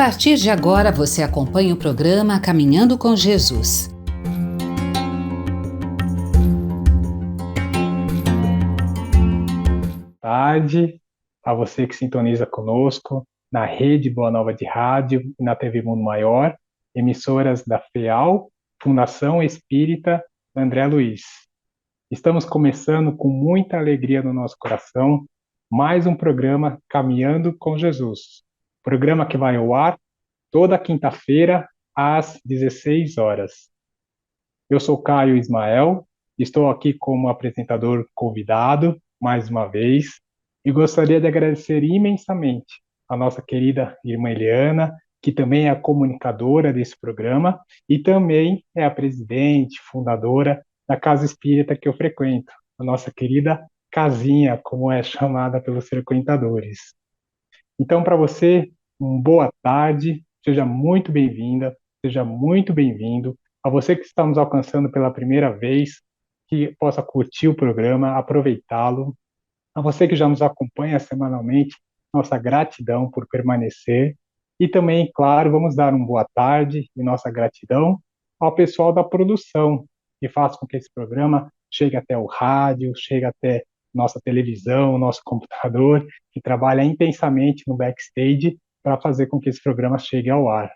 partir de agora, você acompanha o programa Caminhando com Jesus. Tarde a você que sintoniza conosco na Rede Boa Nova de Rádio e na TV Mundo Maior, emissoras da FEAL, Fundação Espírita André Luiz. Estamos começando com muita alegria no nosso coração mais um programa Caminhando com Jesus. Programa que vai ao ar toda quinta-feira às 16 horas. Eu sou Caio Ismael, estou aqui como apresentador convidado, mais uma vez, e gostaria de agradecer imensamente a nossa querida irmã Eliana, que também é a comunicadora desse programa e também é a presidente, fundadora da Casa Espírita que eu frequento, a nossa querida casinha, como é chamada pelos frequentadores. Então, para você, uma boa tarde, seja muito bem-vinda, seja muito bem-vindo. A você que está nos alcançando pela primeira vez, que possa curtir o programa, aproveitá-lo. A você que já nos acompanha semanalmente, nossa gratidão por permanecer. E também, claro, vamos dar uma boa tarde e nossa gratidão ao pessoal da produção, que faz com que esse programa chegue até o rádio, chegue até nossa televisão, nosso computador, que trabalha intensamente no backstage para fazer com que esse programa chegue ao ar.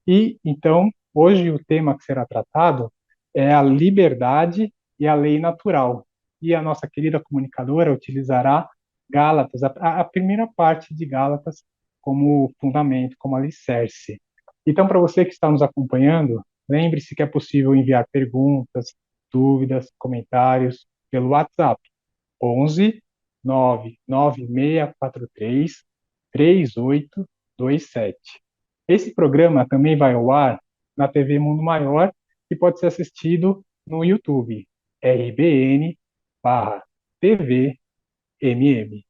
E, então, hoje o tema que será tratado é a liberdade e a lei natural. E a nossa querida comunicadora utilizará Gálatas, a primeira parte de Gálatas, como fundamento, como alicerce. Então, para você que está nos acompanhando, lembre-se que é possível enviar perguntas, dúvidas, comentários pelo WhatsApp 11 99643 3827. Esse programa também vai ao ar na TV Mundo Maior e pode ser assistido no YouTube, RBN/TVMM.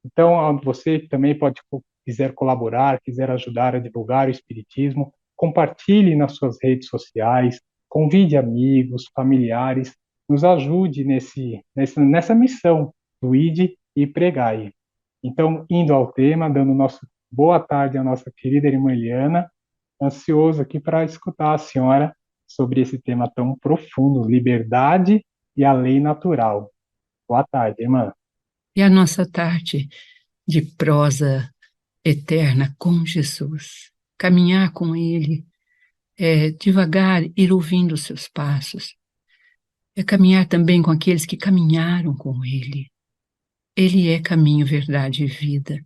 Então, você que também pode, quiser colaborar, quiser ajudar a divulgar o Espiritismo, compartilhe nas suas redes sociais, convide amigos, familiares, nos ajude nessa missão do Ide e Pregai. Então, indo ao tema, dando nosso boa tarde à nossa querida irmã Eliana, ansioso aqui para escutar a senhora sobre esse tema tão profundo, liberdade e a lei natural. Boa tarde, irmã. E a nossa tarde de prosa eterna com Jesus. Caminhar com Ele, devagar ir ouvindo os seus passos. É caminhar também com aqueles que caminharam com Ele. Ele é caminho, verdade e vida.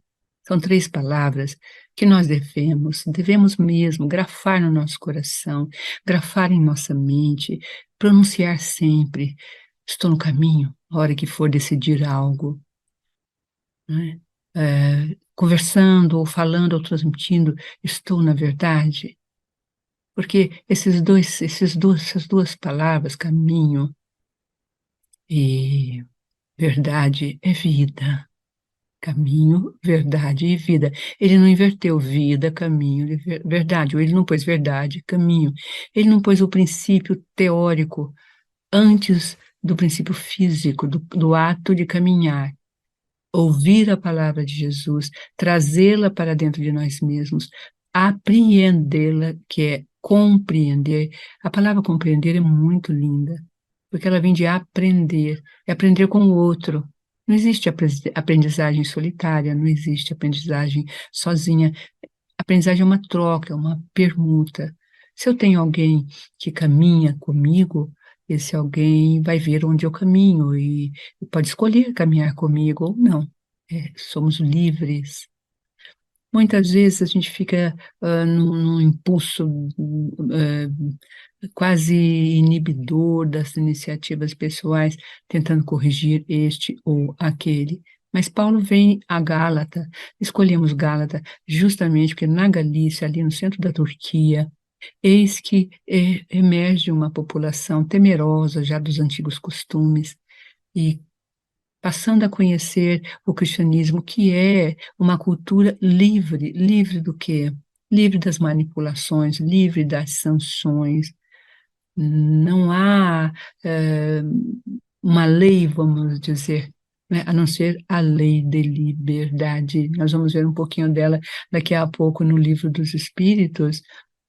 São 3 palavras que nós devemos mesmo grafar no nosso coração, grafar em nossa mente, pronunciar sempre. Estou no caminho, a hora que for decidir algo. Né? Conversando, ou falando, ou transmitindo, estou na verdade. Porque essas duas palavras, caminho e verdade, é vida. Caminho, verdade e vida. Ele não inverteu vida, caminho e verdade, ou ele não pôs verdade, caminho. Ele não pôs o princípio teórico antes do princípio físico, do ato de caminhar. Ouvir a palavra de Jesus, trazê-la para dentro de nós mesmos, apreendê-la, que é compreender. A palavra compreender é muito linda, porque ela vem de aprender, é aprender com o outro. Não existe aprendizagem solitária, não existe aprendizagem sozinha. Aprendizagem é uma troca, é uma permuta. Se eu tenho alguém que caminha comigo, esse alguém vai ver onde eu caminho e pode escolher caminhar comigo ou não. Somos livres. Muitas vezes a gente fica num impulso quase inibidor das iniciativas pessoais, tentando corrigir este ou aquele. Mas Paulo vem a Gálata, escolhemos Gálata justamente porque na Galícia, ali no centro da Turquia, eis que emerge uma população temerosa já dos antigos costumes e passando a conhecer o cristianismo, que é uma cultura livre. Livre do quê? Livre das manipulações, livre das sanções. Não há uma lei, vamos dizer, né, a não ser a lei de liberdade. Nós vamos ver um pouquinho dela daqui a pouco no Livro dos Espíritos,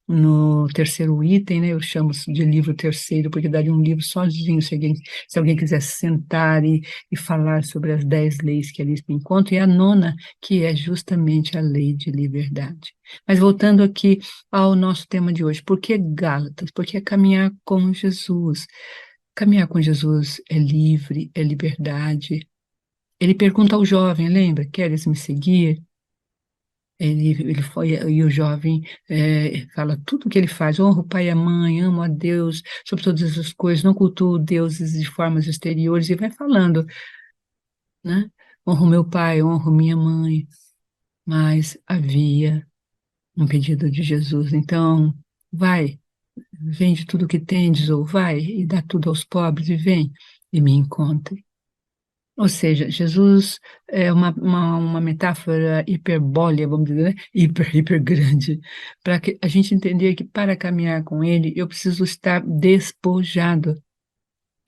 no terceiro item, né? Eu chamo de livro terceiro, porque daria um livro sozinho, se alguém quisesse sentar e falar sobre as 10 leis que ali se encontram, e a nona, que é justamente a lei de liberdade. Mas voltando aqui ao nosso tema de hoje, por que Gálatas? Porque é caminhar com Jesus. Caminhar com Jesus é livre, é liberdade. Ele pergunta ao jovem, lembra? Queres me seguir? Ele foi, e o jovem fala tudo o que ele faz, honra o pai e a mãe, amo a Deus sobre todas essas coisas, não cultuo deuses de formas exteriores, e vai falando, né? Honro meu pai, honro minha mãe, mas havia um pedido de Jesus, então, vai, vende tudo o que tendes, ou vai e dá tudo aos pobres, e vem e me encontre. Ou seja, Jesus é uma metáfora hiperbólica, vamos dizer, né? Hiper grande, para que a gente entender que para caminhar com ele, eu preciso estar despojado.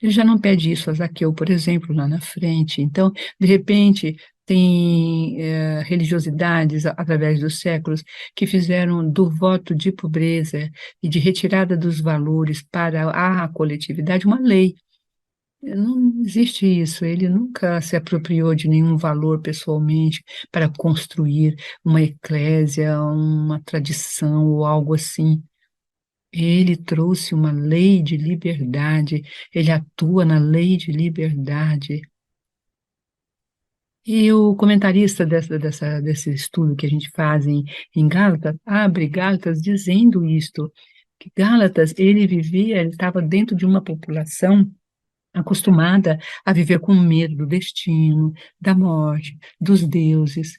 Ele já não pede isso a Zaqueu, por exemplo, lá na frente. Então, de repente, tem religiosidades através dos séculos que fizeram do voto de pobreza e de retirada dos valores para a coletividade uma lei. Não existe isso, ele nunca se apropriou de nenhum valor pessoalmente para construir uma eclésia, uma tradição ou algo assim. Ele trouxe uma lei de liberdade, ele atua na lei de liberdade. E o comentarista desse estudo que a gente faz em Gálatas, abre Gálatas dizendo isto, que Gálatas, ele estava dentro de uma população acostumada a viver com medo do destino, da morte, dos deuses.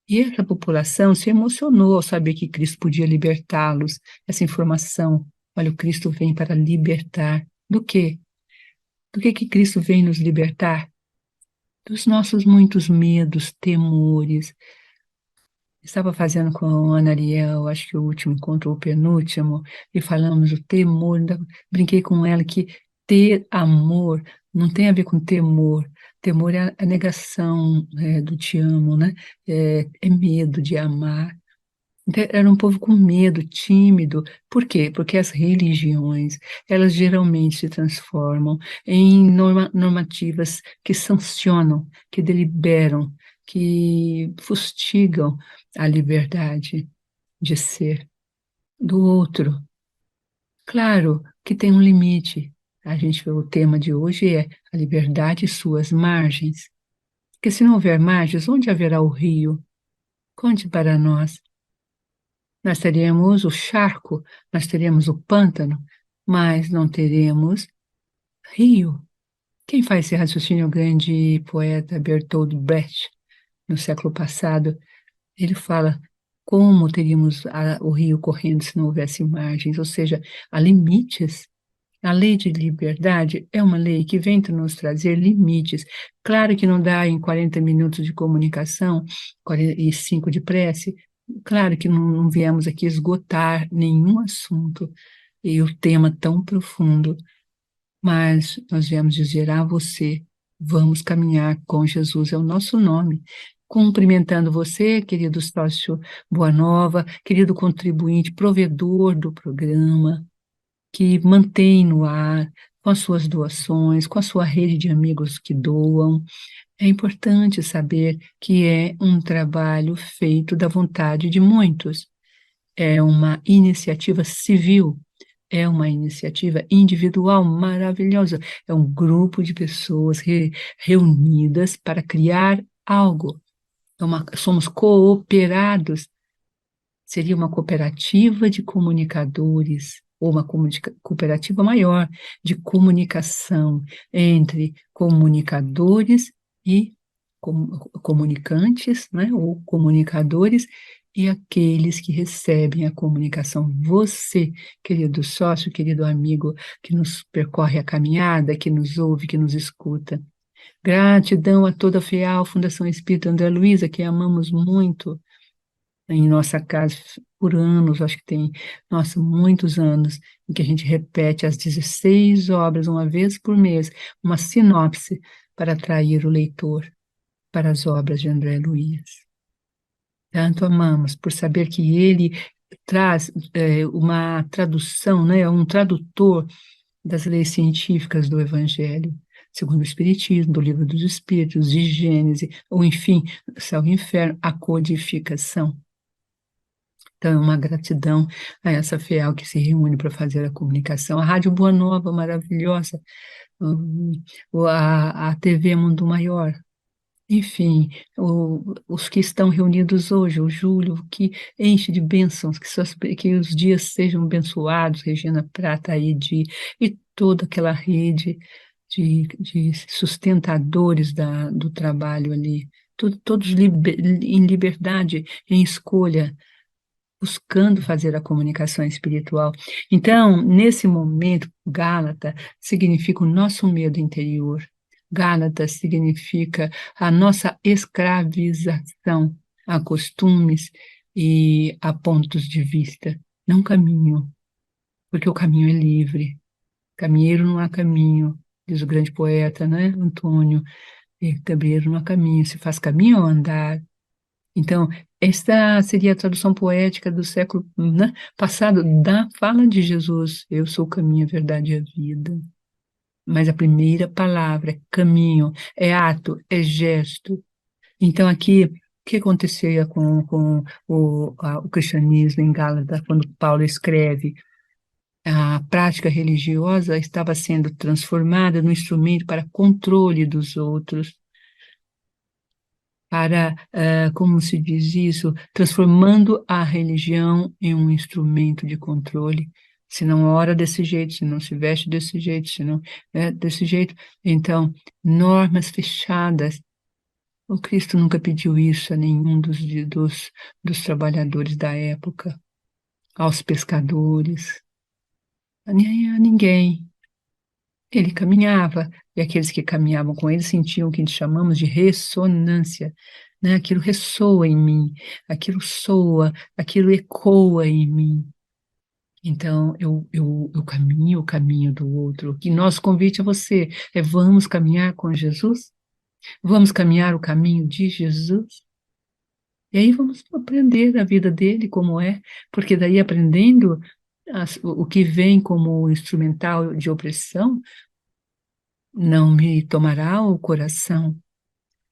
E essa população se emocionou ao saber que Cristo podia libertá-los. Essa informação, olha, o Cristo vem para libertar. Do quê? Do que Cristo vem nos libertar? Dos nossos muitos medos, temores. Estava fazendo com a Ana Ariel, acho que o último encontro, ou o penúltimo, e falamos do temor. Brinquei com ela que ter amor não tem a ver com temor. Temor é a negação do te amo, né? É medo de amar. Então, era um povo com medo, tímido. Por quê? Porque as religiões, elas geralmente se transformam em normativas que sancionam, que deliberam, que fustigam a liberdade de ser do outro. Claro que tem um limite. A gente vê o tema de hoje é a liberdade e suas margens. Porque se não houver margens, onde haverá o rio? Conte para nós. Nós teremos o charco, nós teremos o pântano, mas não teremos rio. Quem faz esse raciocínio é o grande poeta Bertolt Brecht, no século passado. Ele fala como teríamos o rio correndo se não houvesse margens, ou seja, há limites. A lei de liberdade é uma lei que vem nos trazer limites. Claro que não dá em 40 minutos de comunicação, 45 de prece, claro que não viemos aqui esgotar nenhum assunto e o tema tão profundo, mas nós viemos dizer a você, vamos caminhar com Jesus, é o nosso nome. Cumprimentando você, querido sócio Boa Nova, querido contribuinte, provedor do programa, que mantém no ar, com as suas doações, com a sua rede de amigos que doam. É importante saber que é um trabalho feito da vontade de muitos. É uma iniciativa civil, é uma iniciativa individual maravilhosa. É um grupo de pessoas reunidas para criar algo. Somos cooperados. Seria uma cooperativa de comunicadores, ou uma cooperativa maior de comunicação entre comunicadores e comunicantes, né, ou comunicadores, e aqueles que recebem a comunicação. Você, querido sócio, querido amigo, que nos percorre a caminhada, que nos ouve, que nos escuta. Gratidão a toda a FEAL, Fundação Espírita André Luiza, que amamos muito em nossa casa por anos, acho que tem, nossa, muitos anos, em que a gente repete as 16 obras uma vez por mês, uma sinopse, para atrair o leitor para as obras de André Luiz. Tanto amamos por saber que ele traz uma tradução, né, um tradutor das leis científicas do Evangelho, segundo o Espiritismo, do Livro dos Espíritos, de Gênesis, ou enfim, céu e inferno, a codificação. Então, é uma gratidão a essa FEAL que se reúne para fazer a comunicação. A Rádio Boa Nova, maravilhosa, a TV Mundo Maior, enfim, os que estão reunidos hoje, o Júlio, que enche de bênçãos, que os dias sejam abençoados, Regina Prata, Edi, e toda aquela rede de sustentadores do trabalho ali, todos em liberdade, em escolha, buscando fazer a comunicação espiritual. Então, nesse momento, Gálata significa o nosso medo interior. Gálata significa a nossa escravização a costumes e a pontos de vista, não caminho, porque o caminho é livre. Caminheiro não há caminho, diz o grande poeta, né, Antônio. Caminheiro não há caminho, se faz caminho ao andar. Então, esta seria a tradução poética do século, né, passado da fala de Jesus, eu sou o caminho, a verdade e a vida. Mas a primeira palavra é caminho, é ato, é gesto. Então, aqui, o que acontecia com o cristianismo em Gálatas, quando Paulo escreve? A prática religiosa estava sendo transformada num instrumento para controle dos outros, para, como se diz isso, transformando a religião em um instrumento de controle. Se não ora desse jeito, se não se veste desse jeito, se não é desse jeito. Então, normas fechadas. O Cristo nunca pediu isso a nenhum dos trabalhadores da época, aos pescadores, a ninguém. Ele caminhava, e aqueles que caminhavam com ele sentiam o que chamamos de ressonância, né? Aquilo ressoa em mim, aquilo soa, aquilo ecoa em mim. Então, eu caminho o caminho do outro. E nosso convite a você é: vamos caminhar com Jesus? Vamos caminhar o caminho de Jesus? E aí vamos aprender a vida dele como é, porque daí aprendendo o que vem como instrumental de opressão, não me tomará o coração.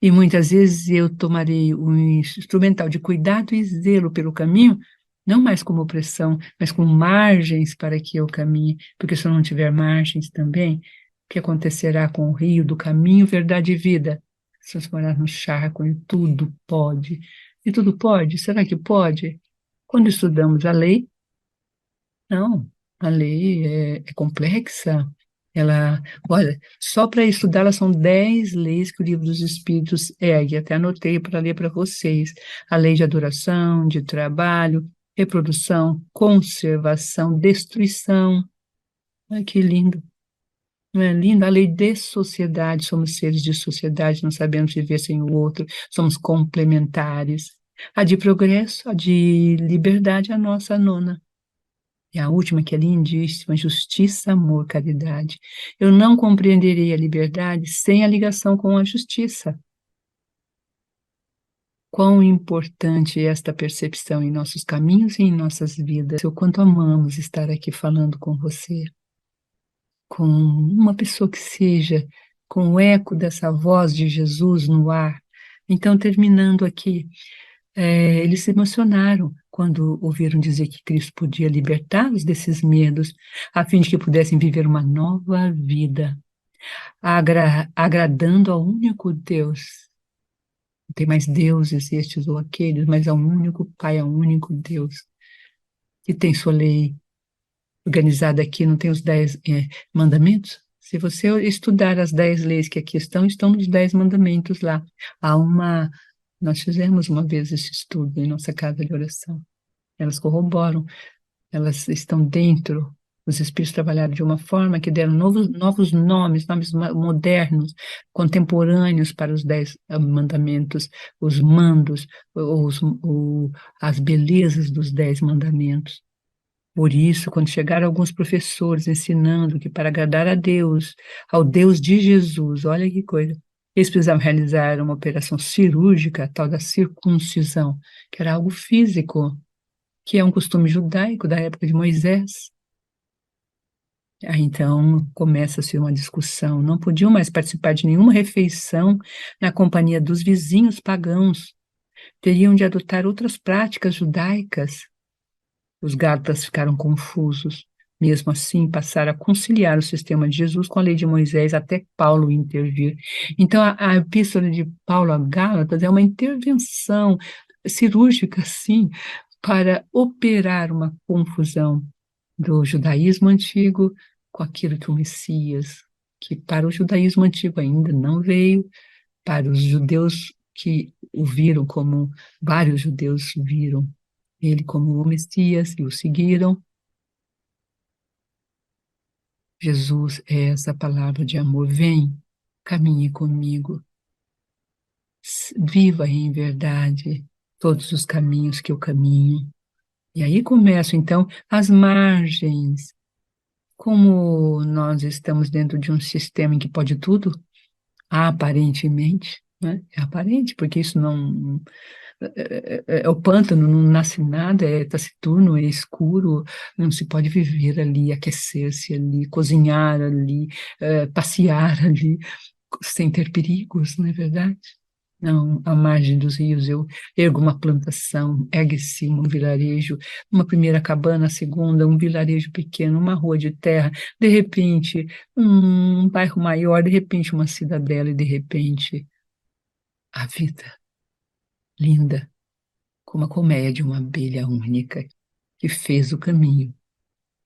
E muitas vezes eu tomarei o instrumental de cuidado e zelo pelo caminho, não mais como opressão, mas com margens para que eu caminhe, porque se eu não tiver margens também, o que acontecerá com o rio do caminho, verdade e vida? Se transformar no charco, e tudo pode. E tudo pode? Será que pode? Quando estudamos a lei, não, a lei é complexa. Ela, olha, só para estudá-la são 10 leis que o Livro dos Espíritos ergue, até anotei para ler para vocês. A lei de adoração, de trabalho, reprodução, conservação, destruição. Ai, que lindo. Não é lindo? A lei de sociedade, somos seres de sociedade, não sabemos viver sem o outro, somos complementares. A de progresso, a de liberdade, a nossa a nona. E a última, que é lindíssima: justiça, amor, caridade. Eu não compreenderei a liberdade sem a ligação com a justiça. Quão importante é esta percepção em nossos caminhos e em nossas vidas. O quanto amamos estar aqui falando com você, com uma pessoa que seja, com o eco dessa voz de Jesus no ar. Então, terminando aqui, eles se emocionaram quando ouviram dizer que Cristo podia libertá-los desses medos, a fim de que pudessem viver uma nova vida, agradando ao único Deus. Não tem mais deuses estes ou aqueles, mas ao único Pai, ao único Deus, que tem sua lei organizada aqui. Não tem os 10 mandamentos? Se você estudar as 10 leis que aqui estão nos 10 mandamentos lá. Nós fizemos uma vez esse estudo em nossa casa de oração. Elas corroboram, elas estão dentro. Os espíritos trabalharam de uma forma que deram novos nomes modernos, contemporâneos para os 10 mandamentos, os mandos, as belezas dos 10 mandamentos. Por isso, quando chegaram alguns professores ensinando que para agradar a Deus, ao Deus de Jesus, olha que coisa, Eles precisavam realizar uma operação cirúrgica, a tal da circuncisão, que era algo físico, que é um costume judaico da época de Moisés. Aí então começa-se uma discussão. Não podiam mais participar de nenhuma refeição na companhia dos vizinhos pagãos. Teriam de adotar outras práticas judaicas. Os gálatas ficaram confusos. Mesmo assim, passaram a conciliar o sistema de Jesus com a lei de Moisés até Paulo intervir. Então, a epístola de Paulo a Gálatas é uma intervenção cirúrgica, sim, para operar uma confusão do judaísmo antigo com aquilo que o Messias, que para o judaísmo antigo ainda não veio, para os judeus que o viram como vários judeus viram ele como o Messias e o seguiram. Jesus é essa palavra de amor. Vem, caminhe comigo, viva em verdade todos os caminhos que eu caminho. E aí começam, então, as margens. Como nós estamos dentro de um sistema em que pode tudo, aparentemente, né? É aparente, porque isso não. É o pântano, não nasce nada, é taciturno, é escuro, não se pode viver ali, aquecer-se ali, cozinhar ali, passear ali, sem ter perigos, não é verdade? Não, à margem dos rios eu ergo uma plantação, ergue-se um vilarejo, uma primeira cabana, a segunda, um vilarejo pequeno, uma rua de terra, de repente um bairro maior, de repente uma cidadela e de repente a vida linda, como a colmeia de uma abelha única que fez o caminho,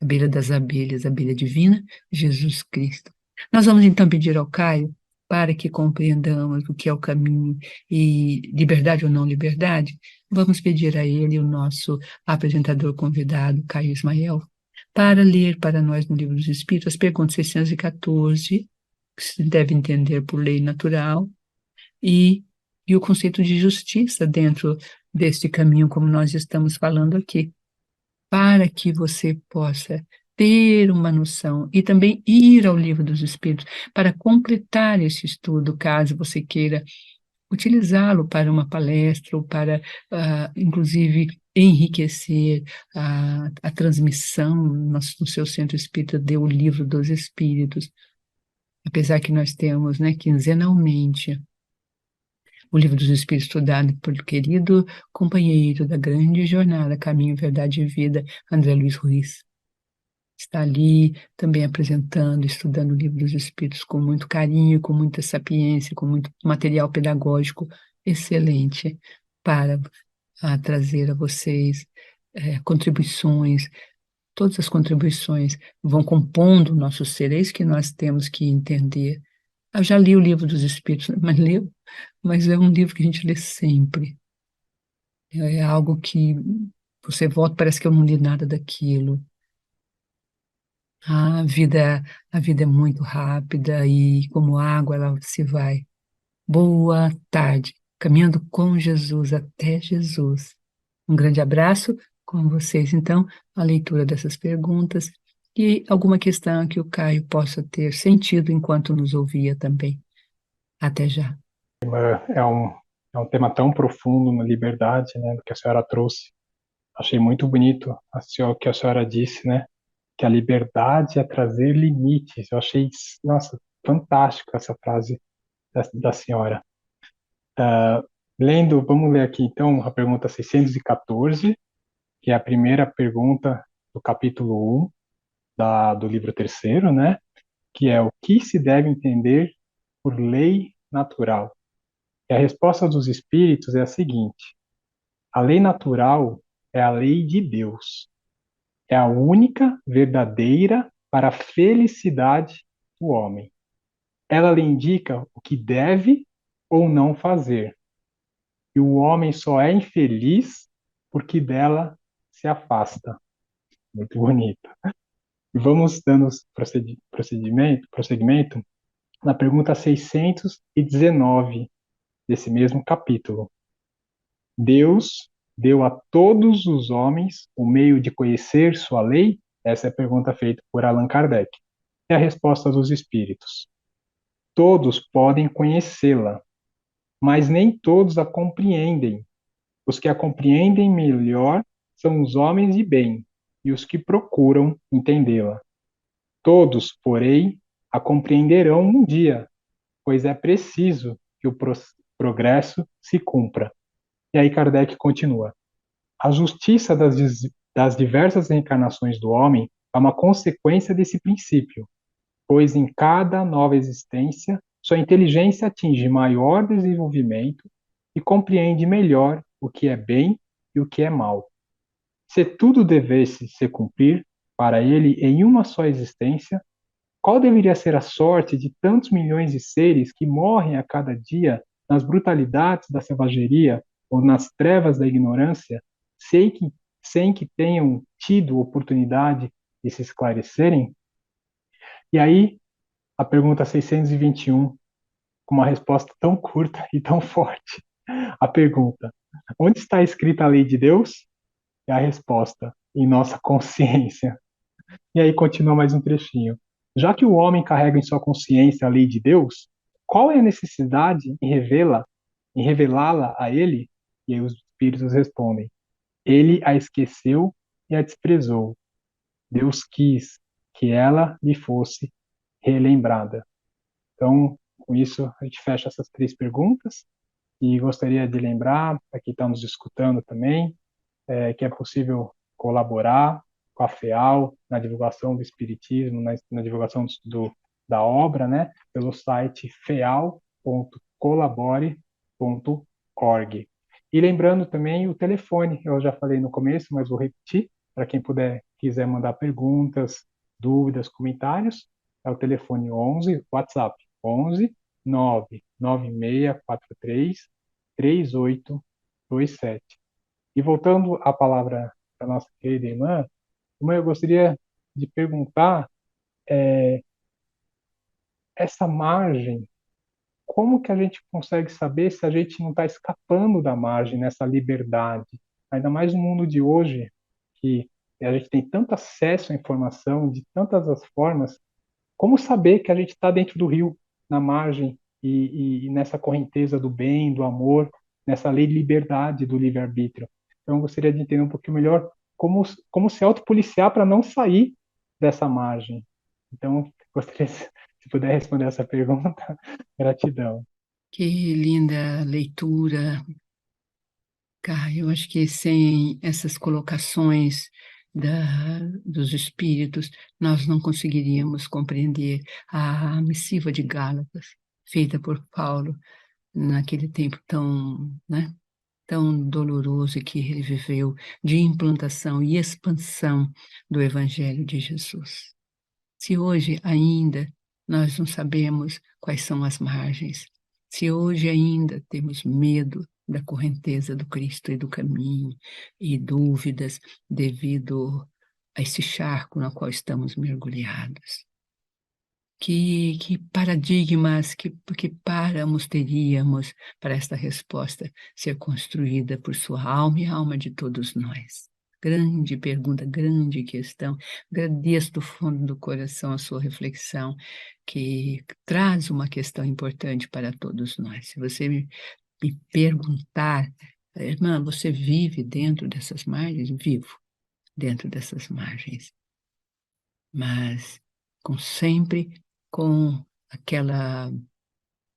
a abelha das abelhas, a abelha divina, Jesus Cristo. Nós vamos então pedir ao Caio para que compreendamos o que é o caminho e liberdade ou não liberdade. Vamos pedir a ele, o nosso apresentador convidado, Caio Ismael, para ler para nós no Livro dos Espíritos as perguntas 614, que se deve entender por lei natural, e, e o conceito de justiça dentro deste caminho, como nós estamos falando aqui, para que você possa ter uma noção e também ir ao Livro dos Espíritos para completar esse estudo, caso você queira utilizá-lo para uma palestra ou para, inclusive, enriquecer a transmissão no seu centro espírita do Livro dos Espíritos. Apesar que nós temos, né, quinzenalmente, o Livro dos Espíritos estudado pelo querido companheiro da grande jornada Caminho, Verdade e Vida, André Luiz Ruiz. Está ali também apresentando, estudando o Livro dos Espíritos com muito carinho, com muita sapiência, com muito material pedagógico excelente para trazer a vocês contribuições. Todas as contribuições vão compondo o nosso ser, é isso que nós temos que entender. Eu já li o Livro dos Espíritos, mas é um livro que a gente lê sempre. É algo que você volta, parece que eu não li nada daquilo. A vida é muito rápida e como água ela se vai. Boa tarde, caminhando com Jesus até Jesus. Um grande abraço com vocês, então, a leitura dessas perguntas e alguma questão que o Caio possa ter sentido enquanto nos ouvia também. Até já. É um tema tão profundo na liberdade, né, do que a senhora trouxe. Achei muito bonito o que a senhora disse, né, que a liberdade é trazer limites. Eu achei, nossa, fantástico essa frase da senhora. Vamos ler aqui então a pergunta 614, que é a primeira pergunta do capítulo 1 do livro terceiro, né, que é o que se deve entender por lei natural. E a resposta dos espíritos é a seguinte: a lei natural é a lei de Deus. É a única verdadeira para a felicidade do homem. Ela lhe indica o que deve ou não fazer. E o homem só é infeliz porque dela se afasta. Muito bonito. E vamos dando prosseguimento na pergunta 619 desse mesmo capítulo. Deus deu a todos os homens o meio de conhecer sua lei? Essa é a pergunta feita por Allan Kardec. E a resposta dos espíritos. Todos podem conhecê-la, mas nem todos a compreendem. Os que a compreendem melhor são os homens de bem e os que procuram entendê-la. Todos, porém, a compreenderão um dia, pois é preciso que o progresso se cumpra. E aí Kardec continua. A justiça das diversas reencarnações do homem é uma consequência desse princípio, pois em cada nova existência sua inteligência atinge maior desenvolvimento e compreende melhor o que é bem e o que é mal. Se tudo devesse se cumprir para ele em uma só existência, qual deveria ser a sorte de tantos milhões de seres que morrem a cada dia nas brutalidades da selvageria ou nas trevas da ignorância, sem que, sem que tenham tido oportunidade de se esclarecerem? E aí, a pergunta 621, com uma resposta tão curta e tão forte. A pergunta: onde está escrita a lei de Deus? E a resposta: em nossa consciência. E aí continua mais um trechinho. Já que o homem carrega em sua consciência a lei de Deus, qual é a necessidade em revelá-la a ele? E aí os espíritos respondem: ele a esqueceu e a desprezou. Deus quis que ela lhe fosse relembrada. Então, com isso, a gente fecha essas três perguntas e gostaria de lembrar, para quem está nos escutando também, que é possível colaborar com a FEAL na divulgação do Espiritismo, na divulgação da obra, né, pelo site feal.colabore.org. E lembrando também o telefone, eu já falei no começo, mas vou repetir, para quem quiser mandar perguntas, dúvidas, comentários, é o telefone 11, WhatsApp 11 99643 3827. E voltando a palavra para nossa querida irmã, eu gostaria de perguntar essa margem, como que a gente consegue saber se a gente não está escapando da margem nessa liberdade? Ainda mais no mundo de hoje, que a gente tem tanto acesso à informação de tantas as formas, como saber que a gente está dentro do rio, na margem e nessa correnteza do bem, do amor, nessa lei de liberdade do livre-arbítrio? Então, eu gostaria de entender um pouquinho melhor como se autopoliciar para não sair dessa margem. Então, gostaria, se puder responder essa pergunta, gratidão. Que linda leitura, Kai. Eu acho que sem essas colocações dos espíritos, nós não conseguiríamos compreender a missiva de Gálatas, feita por Paulo naquele tempo tão, né, tão doloroso que ele viveu, de implantação e expansão do Evangelho de Jesus. Se hoje ainda nós não sabemos quais são as margens, se hoje ainda temos medo da correnteza do Cristo e do caminho, e dúvidas devido a esse charco no qual estamos mergulhados, que paradigmas, que páramos teríamos para esta resposta ser construída por sua alma e a alma de todos nós? Grande pergunta, grande questão. Agradeço do fundo do coração a sua reflexão, que traz uma questão importante para todos nós. Se você me perguntar, irmã, você vive dentro dessas margens? Vivo dentro dessas margens, mas sempre com aquela,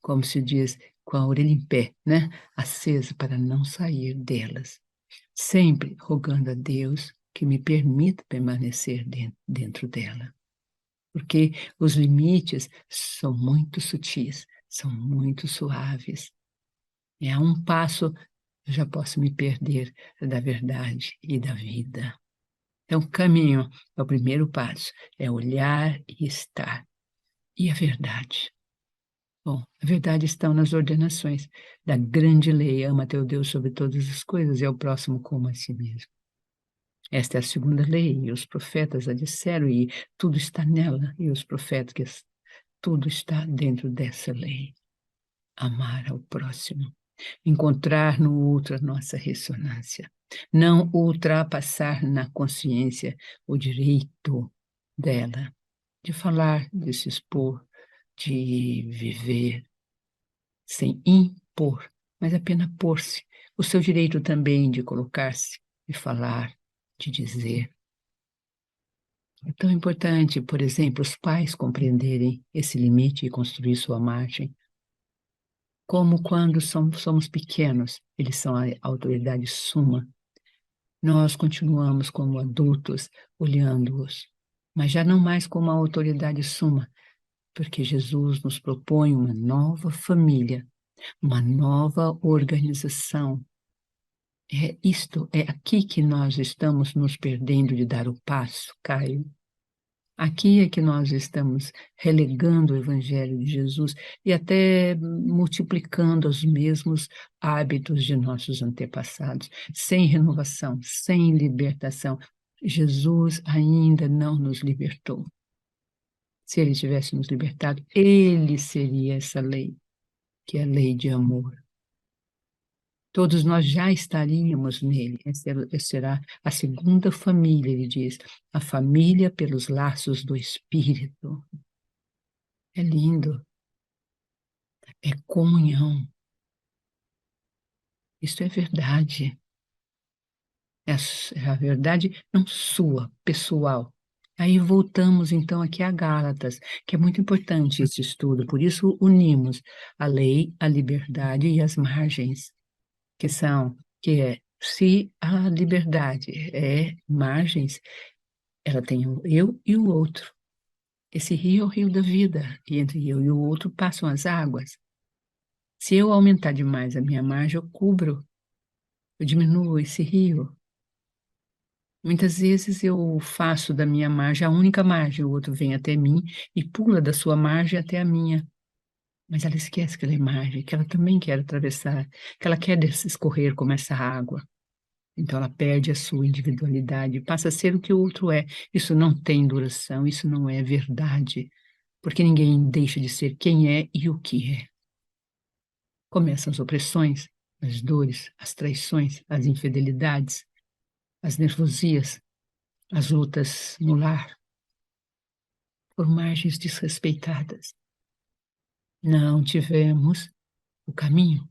como se diz, com a orelha em pé, né? Acesa para não sair delas. Sempre rogando a Deus que me permita permanecer dentro dela. Porque os limites são muito sutis, são muito suaves. E a um passo eu já posso me perder da verdade e da vida. Então, o caminho é o primeiro passo, é olhar e estar. E a verdade? Bom, a verdade está nas ordenações da grande lei: ama teu Deus sobre todas as coisas e ao próximo como a si mesmo. Esta é a segunda lei, e os profetas a disseram, e tudo está nela, e os profetas, tudo está dentro dessa lei. Amar ao próximo, encontrar no outro a nossa ressonância, não ultrapassar na consciência o direito dela de falar, de se expor, de viver sem impor, mas apenas pôr-se. O seu direito também de colocar-se, de falar, de dizer. É tão importante, por exemplo, os pais compreenderem esse limite e construir sua margem. Como quando somos pequenos, eles são a autoridade suma. Nós continuamos como adultos, olhando-os, mas já não mais como a autoridade suma, porque Jesus nos propõe uma nova família, uma nova organização. É aqui que nós estamos nos perdendo de dar o passo, Caio. Aqui é que nós estamos relegando o Evangelho de Jesus e até multiplicando os mesmos hábitos de nossos antepassados, sem renovação, sem libertação. Jesus ainda não nos libertou. Se ele tivesse nos libertado, ele seria essa lei, que é a lei de amor. Todos nós já estaríamos nele. Essa será a segunda família, ele diz, a família pelos laços do Espírito. É lindo, é comunhão. Isso é verdade. É a verdade não sua, pessoal. Aí voltamos então aqui a Gálatas, que é muito importante esse estudo, por isso unimos a lei, a liberdade e as margens, que é, se a liberdade é margens, ela tem o eu e o outro. Esse rio é o rio da vida, e entre eu e o outro passam as águas. Se eu aumentar demais a minha margem, eu diminuo esse rio. Muitas vezes eu faço da minha margem a única margem, o outro vem até mim e pula da sua margem até a minha. Mas ela esquece que ela é margem, que ela também quer atravessar, que ela quer escorrer como essa água. Então ela perde a sua individualidade, passa a ser o que o outro é. Isso não tem duração, isso não é verdade, porque ninguém deixa de ser quem é e o que é. Começam as opressões, as dores, as traições, as infidelidades, as nervosias, as lutas no lar, por margens desrespeitadas. Não tivemos o caminho,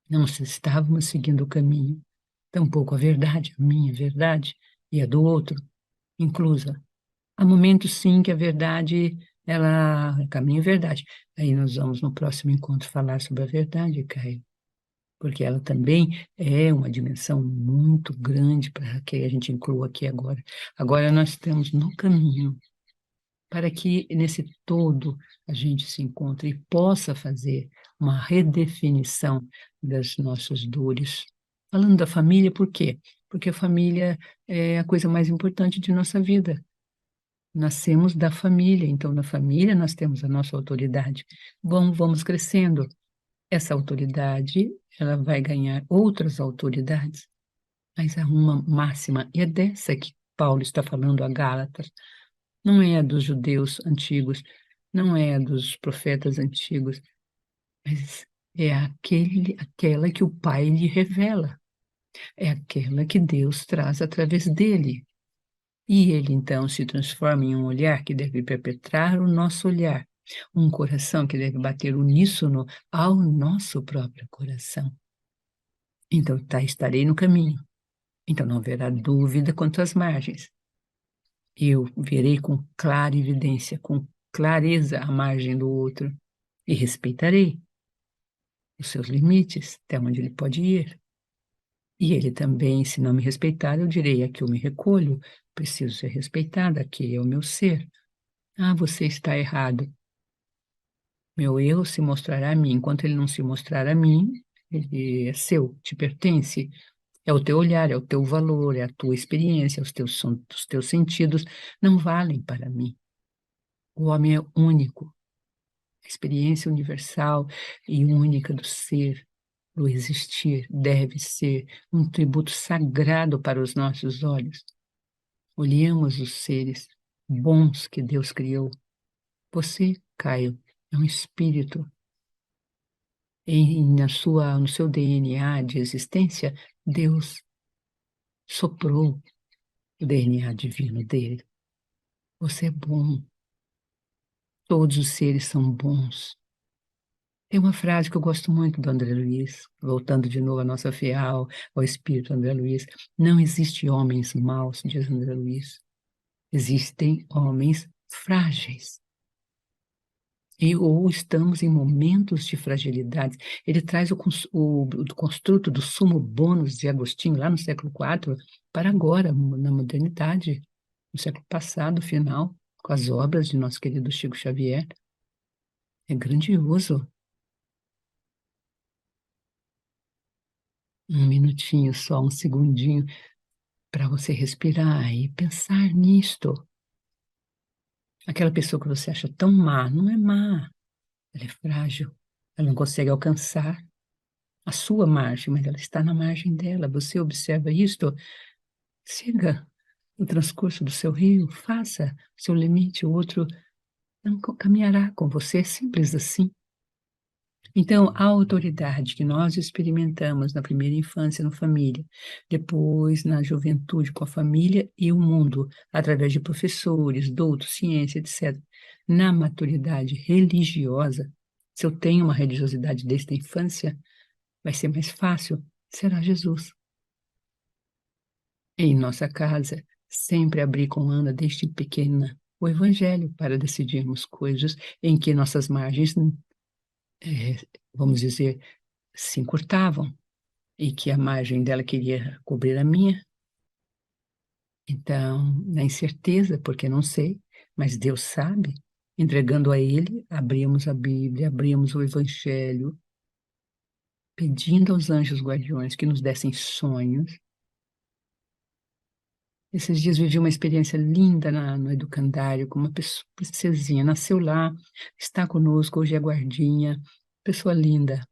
não estávamos seguindo o caminho, tampouco a verdade, a minha verdade e a do outro, inclusa. Há momentos, sim, que a verdade, ela é caminho e verdade. Aí nós vamos no próximo encontro falar sobre a verdade, Caio, porque ela também é uma dimensão muito grande para que a gente inclua aqui agora. Agora nós estamos no caminho, para que nesse todo a gente se encontre e possa fazer uma redefinição das nossas dores. Falando da família, por quê? Porque a família é a coisa mais importante de nossa vida. Nascemos da família, então na família nós temos a nossa autoridade. Bom, vamos crescendo. Essa autoridade, ela vai ganhar outras autoridades, mas há uma máxima, e é dessa que Paulo está falando a Gálatas. Não é a dos judeus antigos, não é a dos profetas antigos, mas é aquela que o Pai lhe revela, é aquela que Deus traz através dele. E ele então se transforma em um olhar que deve perpetrar o nosso olhar, um coração que deve bater uníssono ao nosso próprio coração. Então estarei no caminho, então não haverá dúvida quanto às margens. Eu verei com clara evidência, com clareza a margem do outro e respeitarei os seus limites, até onde ele pode ir. E ele também, se não me respeitar, eu direi: aqui eu me recolho, preciso ser respeitada, aqui é o meu ser. Ah, você está errado. Meu erro se mostrará a mim. Enquanto ele não se mostrar a mim, ele é seu, te pertence. É o teu olhar, é o teu valor, é a tua experiência, os teus sentidos não valem para mim. O homem é único, a experiência universal e única do ser, do existir, deve ser um tributo sagrado para os nossos olhos. Olhemos os seres bons que Deus criou. Você, Caio, é um espírito. No seu DNA de existência, Deus soprou o DNA divino dele. Você é bom. Todos os seres são bons. Tem uma frase que eu gosto muito do André Luiz, voltando de novo à nossa fiel, ao espírito André Luiz. Não existe homens maus, diz André Luiz. Existem homens frágeis. Ou estamos em momentos de fragilidade. Ele traz o construto do sumo bônus de Agostinho, lá no século IV, para agora, na modernidade, no século passado, final, com as obras de nosso querido Chico Xavier. É grandioso. Um minutinho só, um segundinho, para você respirar e pensar nisto. Aquela pessoa que você acha tão má, não é má, ela é frágil, ela não consegue alcançar a sua margem, mas ela está na margem dela. Você observa isto, siga o transcurso do seu rio, faça o seu limite, o outro não caminhará com você, é simples assim. Então, a autoridade que nós experimentamos na primeira infância na família, depois na juventude com a família e o mundo, através de professores, doutos, ciência, etc. Na maturidade religiosa, se eu tenho uma religiosidade desde a infância, vai ser mais fácil, será Jesus. Em nossa casa, sempre abri com Ana, desde pequena, o Evangelho para decidirmos coisas em que nossas margens, vamos dizer, se encurtavam e que a margem dela queria cobrir a minha. Então, na incerteza, porque não sei, mas Deus sabe, entregando a Ele, abrimos a Bíblia, abrimos o Evangelho, pedindo aos anjos guardiões que nos dessem sonhos. Esses dias vivi uma experiência linda no educandário, com uma princesinha, nasceu lá, está conosco, hoje é guardinha, pessoa linda,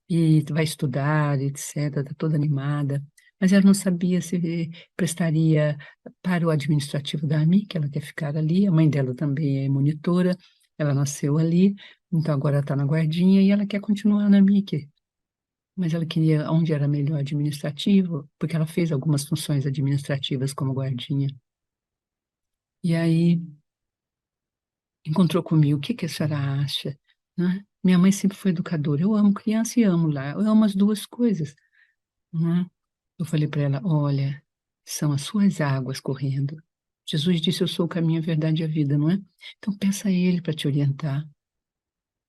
e vai estudar, etc., está toda animada, mas ela não sabia se prestaria para o administrativo da AMI, que ela quer ficar ali, a mãe dela também é monitora, ela nasceu ali, então agora está na guardinha e ela quer continuar na MIC, mas ela queria onde era melhor administrativo, porque ela fez algumas funções administrativas como guardinha. E aí encontrou comigo, o que que a senhora acha? Né? Minha mãe sempre foi educadora, eu amo criança e amo lá, eu amo as duas coisas. Né? Eu falei para ela, olha, são as suas águas correndo. Jesus disse, eu sou o caminho, a verdade e a vida, não é? Então peça a Ele para te orientar.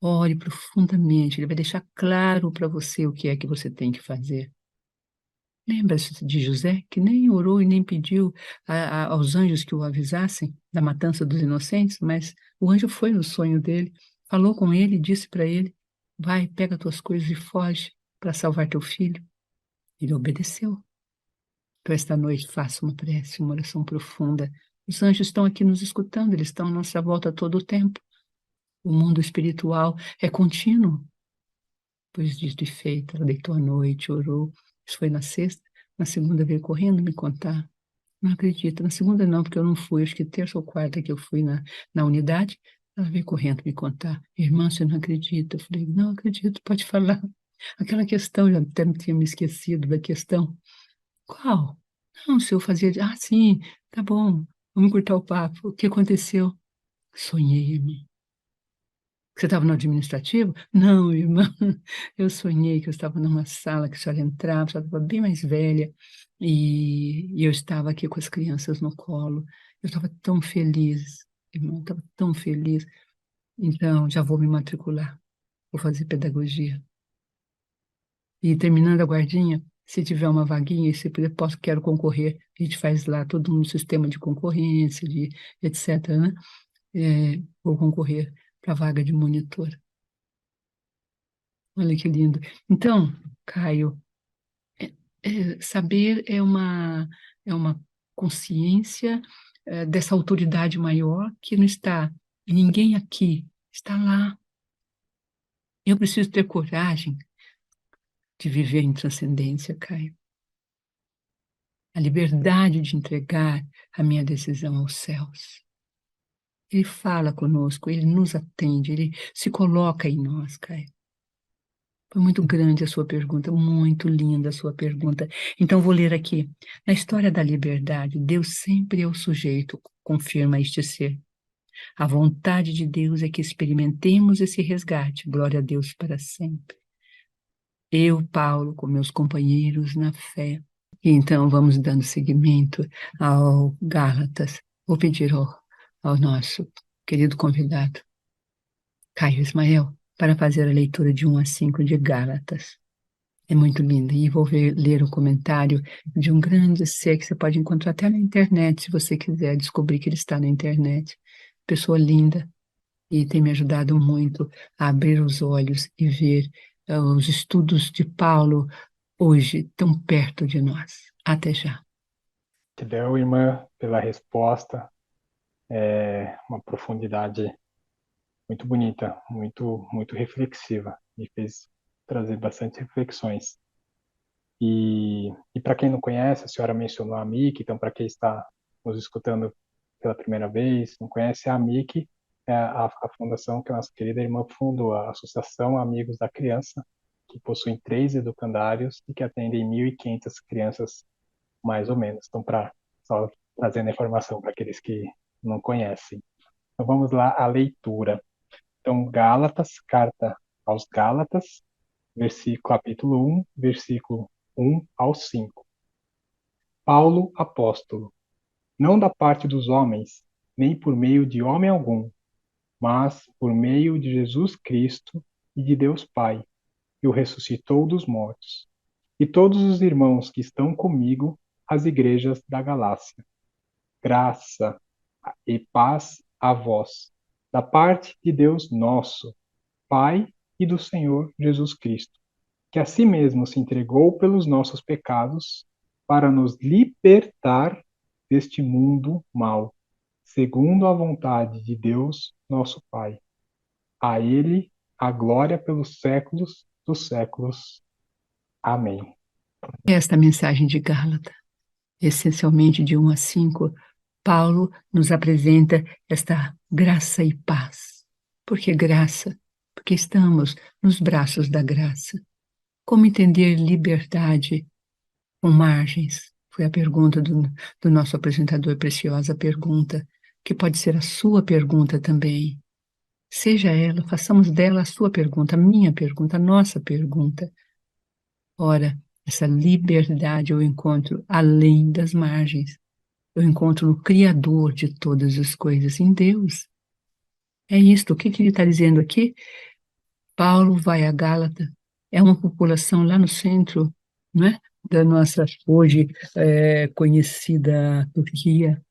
Ore profundamente, Ele vai deixar claro para você o que é que você tem que fazer. Lembra-se de José, que nem orou e nem pediu aos anjos que o avisassem da matança dos inocentes, mas o anjo foi no sonho dele, falou com ele e disse para ele, vai, pega tuas coisas e foge para salvar teu filho. Ele obedeceu. Então, esta noite, faça uma prece, uma oração profunda. Os anjos estão aqui nos escutando, eles estão à nossa volta todo o tempo. O mundo espiritual é contínuo. Pois dito e feito, ela deitou à noite, orou. Isso foi na sexta. Na segunda veio correndo me contar. Não acredito. Na segunda não, porque eu não fui. Acho que terça ou quarta que eu fui na unidade. Ela veio correndo me contar. Irmã, você não acredita? Eu falei, não acredito, pode falar. Aquela questão, já até tinha me esquecido da questão. Qual? Não, se eu fazia. Ah, sim, tá bom. Vamos cortar o papo. O que aconteceu? Sonhei, irmã. Você estava no administrativo? Não, irmã. Eu sonhei que eu estava numa sala que a senhora entrava, a senhora estava bem mais velha, e eu estava aqui com as crianças no colo. Eu estava tão feliz, irmã, eu estava tão feliz. Então, já vou me matricular, vou fazer pedagogia. E terminando a guardinha, se tiver uma vaguinha, se puder, quero concorrer. A gente faz lá todo um sistema de concorrência, de etc., né? Vou concorrer para a vaga de monitor. Olha que lindo. Então, Caio, saber é uma consciência dessa autoridade maior que não está em ninguém aqui, está lá. Eu preciso ter coragem de viver em transcendência, Caio. A liberdade de entregar a minha decisão aos céus. Ele fala conosco, ele nos atende, ele se coloca em nós, Caio. Foi muito grande a sua pergunta, muito linda a sua pergunta. Então, vou ler aqui. Na história da liberdade, Deus sempre é o sujeito, confirma este ser. A vontade de Deus é que experimentemos esse resgate. Glória a Deus para sempre. Eu, Paulo, com meus companheiros na fé. E então vamos dando seguimento ao Gálatas. Vou pedir ao nosso querido convidado, Caio Ismael, para fazer a leitura de 1 a 5 de Gálatas. É muito linda. E vou ler o comentário de um grande ser que você pode encontrar até na internet, se você quiser descobrir que ele está na internet. Pessoa linda. E tem me ajudado muito a abrir os olhos e ver os estudos de Paulo hoje tão perto de nós. Até já. Gratidão, irmã, pela resposta. É uma profundidade muito bonita, muito reflexiva. Me fez trazer bastante reflexões. E para quem não conhece, a senhora mencionou a MIC, então para quem está nos escutando pela primeira vez, não conhece a MIC, é a fundação que a nossa querida irmã fundou, a Associação Amigos da Criança, que possui 3 educandários e que atendem 1.500 crianças, mais ou menos. Então, só trazendo a informação para aqueles que não conhecem. Então, vamos lá à leitura. Então, Gálatas, carta aos Gálatas, capítulo 1, versículo 1 ao 5. Paulo, apóstolo, não da parte dos homens, nem por meio de homem algum, mas por meio de Jesus Cristo e de Deus Pai, que o ressuscitou dos mortos, e todos os irmãos que estão comigo, as igrejas da Galácia. Graça e paz a vós, da parte de Deus nosso, Pai e do Senhor Jesus Cristo, que a si mesmo se entregou pelos nossos pecados, para nos libertar deste mundo mau, segundo a vontade de Deus, nosso Pai. A Ele a glória pelos séculos dos séculos. Amém. Esta mensagem de Gálatas, essencialmente de 1 a 5, Paulo nos apresenta esta graça e paz. Por que graça? Porque estamos nos braços da graça. Como entender liberdade com margens? Foi a pergunta do nosso apresentador, preciosa pergunta, que pode ser a sua pergunta também. Seja ela, façamos dela a sua pergunta, a minha pergunta, a nossa pergunta. Ora, essa liberdade eu encontro além das margens. Eu encontro no Criador de todas as coisas, em Deus. É isto. O que ele está dizendo aqui? Paulo vai a Gálata, é uma população lá no centro, não é? Da nossa hoje conhecida Turquia.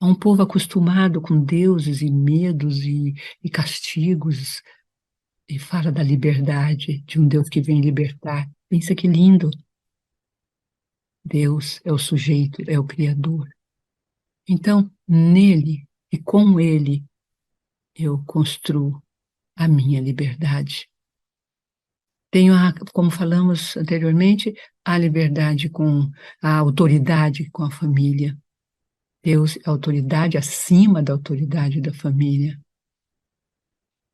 É um povo acostumado com deuses e medos e castigos, e fala da liberdade, de um Deus que vem libertar. Pensa que lindo. Deus é o sujeito, é o Criador. Então, nele e com ele, eu construo a minha liberdade. Tenho, como falamos anteriormente, a liberdade com a autoridade com a família. Deus é autoridade acima da autoridade da família.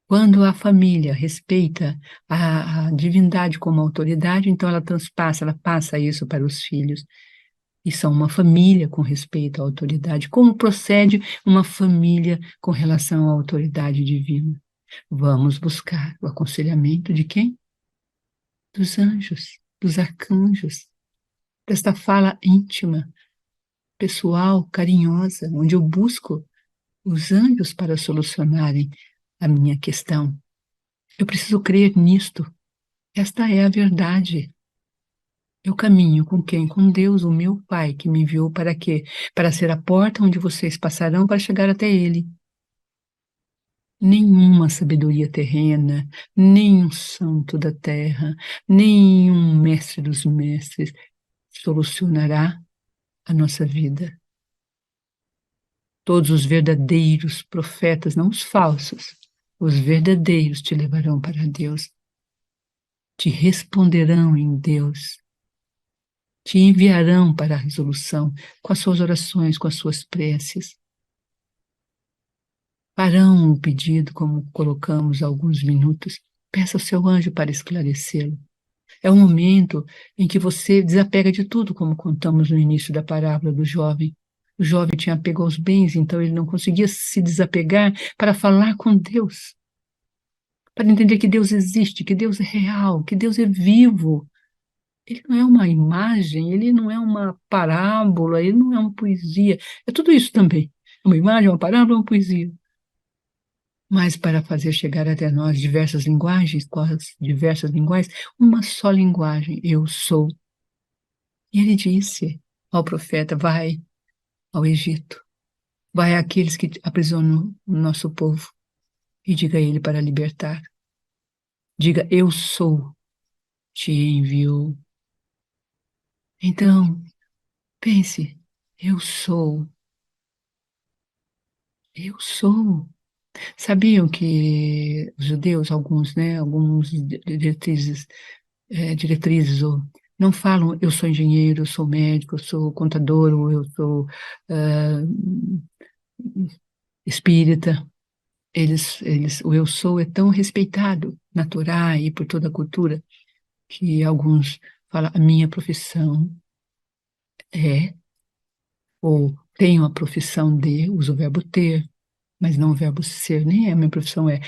Quando a família respeita a divindade como autoridade, então ela passa isso para os filhos. E são uma família com respeito à autoridade. Como procede uma família com relação à autoridade divina? Vamos buscar o aconselhamento de quem? Dos anjos, dos arcanjos, desta fala íntima, pessoal, carinhosa, onde eu busco os anjos para solucionarem a minha questão. Eu preciso crer nisto. Esta é a verdade. Eu caminho com quem? Com Deus, o meu Pai, que me enviou para quê? Para ser a porta onde vocês passarão para chegar até Ele. Nenhuma sabedoria terrena, nenhum santo da terra, nenhum mestre dos mestres solucionará a nossa vida. Todos os verdadeiros profetas, não os falsos, os verdadeiros te levarão para Deus, te responderão em Deus, te enviarão para a resolução com as suas orações, com as suas preces. Farão um pedido, como colocamos há alguns minutos, peça ao seu anjo para esclarecê-lo. É o momento em que você desapega de tudo, como contamos no início da parábola do jovem. O jovem tinha apego aos bens, então ele não conseguia se desapegar para falar com Deus, para entender que Deus existe, que Deus é real, que Deus é vivo. Ele não é uma imagem, ele não é uma parábola, ele não é uma poesia. É tudo isso também. É uma imagem, uma parábola, uma poesia. Mas para fazer chegar até nós diversas linguagens, quais diversas linguagens, uma só linguagem, eu sou. E ele disse ao profeta: vai ao Egito, vai àqueles que aprisionam o nosso povo e diga a ele para libertar. Diga: eu sou, te enviou. Então, pense: eu sou, eu sou. Sabiam que os judeus, alguns, né, alguns diretrizes, ou não falam eu sou engenheiro, eu sou médico, eu sou contador, ou eu sou ah, espírita. O eu sou é tão respeitado na Torá e por toda a cultura que alguns falam a minha profissão é, ou tenho a profissão de, uso o verbo ter, mas não o verbo ser, nem é a minha profissão é,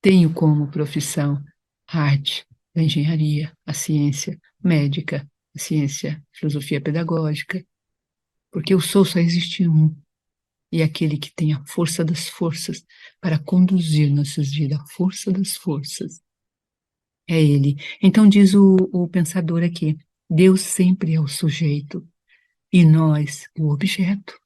tenho como profissão a arte, a engenharia, a ciência médica, a ciência, filosofia pedagógica, porque o sou só existe um, e aquele que tem a força das forças para conduzir nossas vidas, a força das forças, é ele. Então diz o pensador aqui, Deus sempre é o sujeito, e nós o objeto.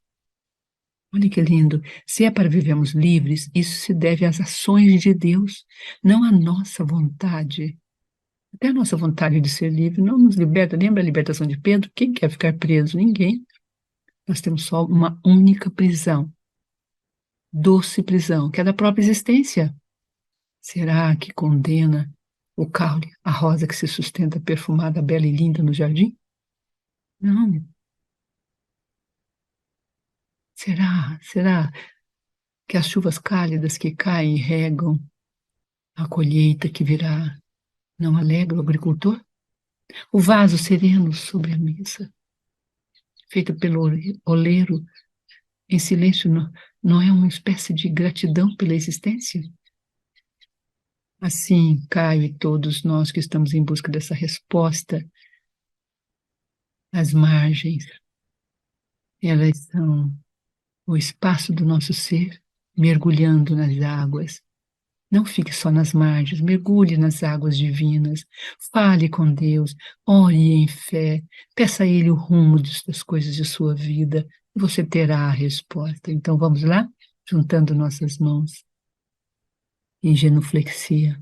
Olha que lindo. Se é para vivermos livres, isso se deve às ações de Deus, não à nossa vontade. Até a nossa vontade de ser livre não nos liberta. Lembra a libertação de Pedro? Quem quer ficar preso? Ninguém. Nós temos só uma única prisão, doce prisão, que é da própria existência. Será que condena o caule, a rosa que se sustenta perfumada, bela e linda no jardim? Não. Será que as chuvas cálidas que caem e regam a colheita que virá não alegra o agricultor? O vaso sereno sobre a mesa, feito pelo oleiro, em silêncio, não é uma espécie de gratidão pela existência? Assim, Caio e todos nós que estamos em busca dessa resposta, as margens, elas são o espaço do nosso ser mergulhando nas águas. Não fique só nas margens, mergulhe nas águas divinas, fale com Deus, ore em fé, peça a Ele o rumo das coisas de sua vida, e você terá a resposta. Então vamos lá, juntando nossas mãos em genuflexia.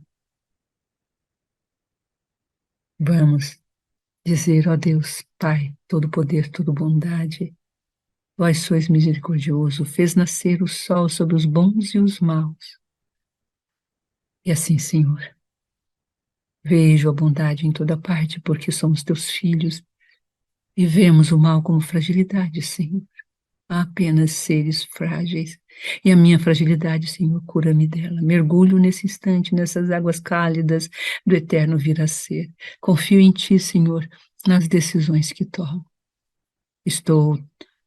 Vamos dizer, ó Deus, Pai, todo poder, toda bondade, vós sois misericordioso, fez nascer o sol sobre os bons e os maus. E assim, Senhor, vejo a bondade em toda parte, porque somos teus filhos, e vemos o mal como fragilidade, Senhor. Há apenas seres frágeis. E a minha fragilidade, Senhor, cura-me dela. Mergulho nesse instante, nessas águas cálidas do eterno vir a ser. Confio em Ti, Senhor, nas decisões que tomo. Estou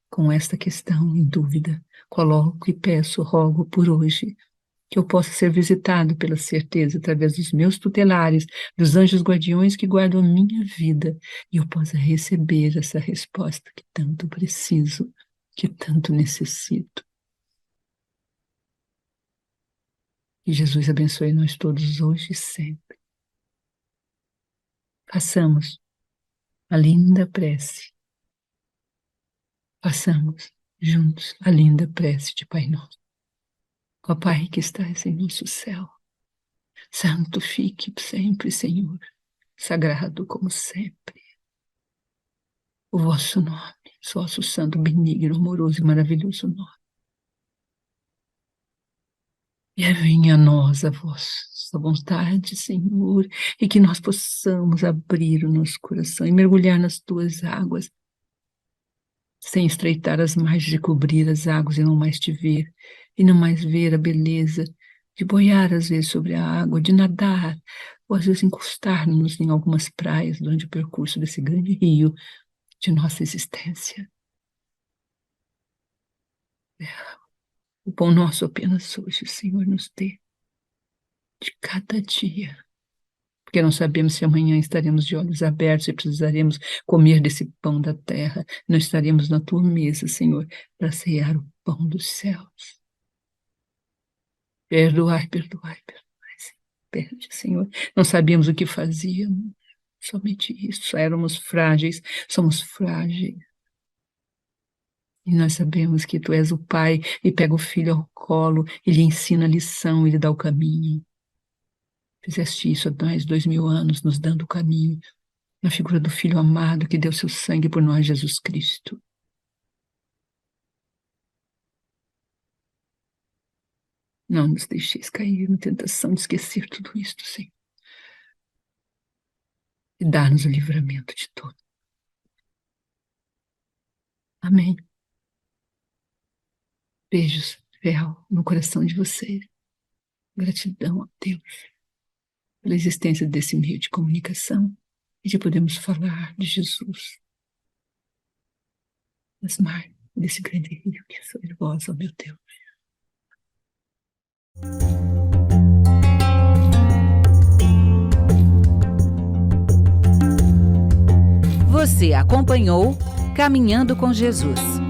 com esta questão em dúvida. Coloco e peço, rogo por hoje, que eu possa ser visitado pela certeza, através dos meus tutelares, dos anjos guardiões que guardam a minha vida, e eu possa receber essa resposta que tanto preciso, que tanto necessito. Que Jesus abençoe nós todos hoje e sempre. Façamos a linda prece. Façamos juntos a linda prece de Pai Nosso. Ó Pai que estás em nosso céu, santo fique sempre, Senhor, sagrado como sempre o vosso nome, vosso santo, benigno, amoroso e maravilhoso nome. E venha a nós a vossa vontade, Senhor, e que nós possamos abrir o nosso coração e mergulhar nas tuas águas, sem estreitar as margens e cobrir as águas e não mais te ver, e não mais ver a beleza de boiar às vezes sobre a água, de nadar, ou às vezes encostar-nos em algumas praias durante o percurso desse grande rio de nossa existência. O pão nosso apenas hoje, Senhor, nos dê de cada dia, porque não sabemos se amanhã estaremos de olhos abertos e precisaremos comer desse pão da terra, não estaremos na tua mesa, Senhor, para cear o pão dos céus. Perdoai, perdoai, perdoai, Senhor. Perde, Senhor. Não sabíamos o que fazíamos, somente isso, éramos frágeis, somos frágeis. E nós sabemos que tu és o pai e pega o filho ao colo e lhe ensina a lição e lhe dá o caminho. Fizeste isso há mais de 2000 anos, nos dando o caminho, na figura do Filho amado que deu seu sangue por nós, Jesus Cristo. Não nos deixeis cair na tentação de esquecer tudo isto, Senhor. E dá-nos o livramento de todo. Amém. Beijos, real, no coração de vocês. Gratidão a Deus pela existência desse meio de comunicação e de podermos falar de Jesus, das margens desse grande rio que sois vós, ó meu Deus. Você acompanhou Caminhando com Jesus.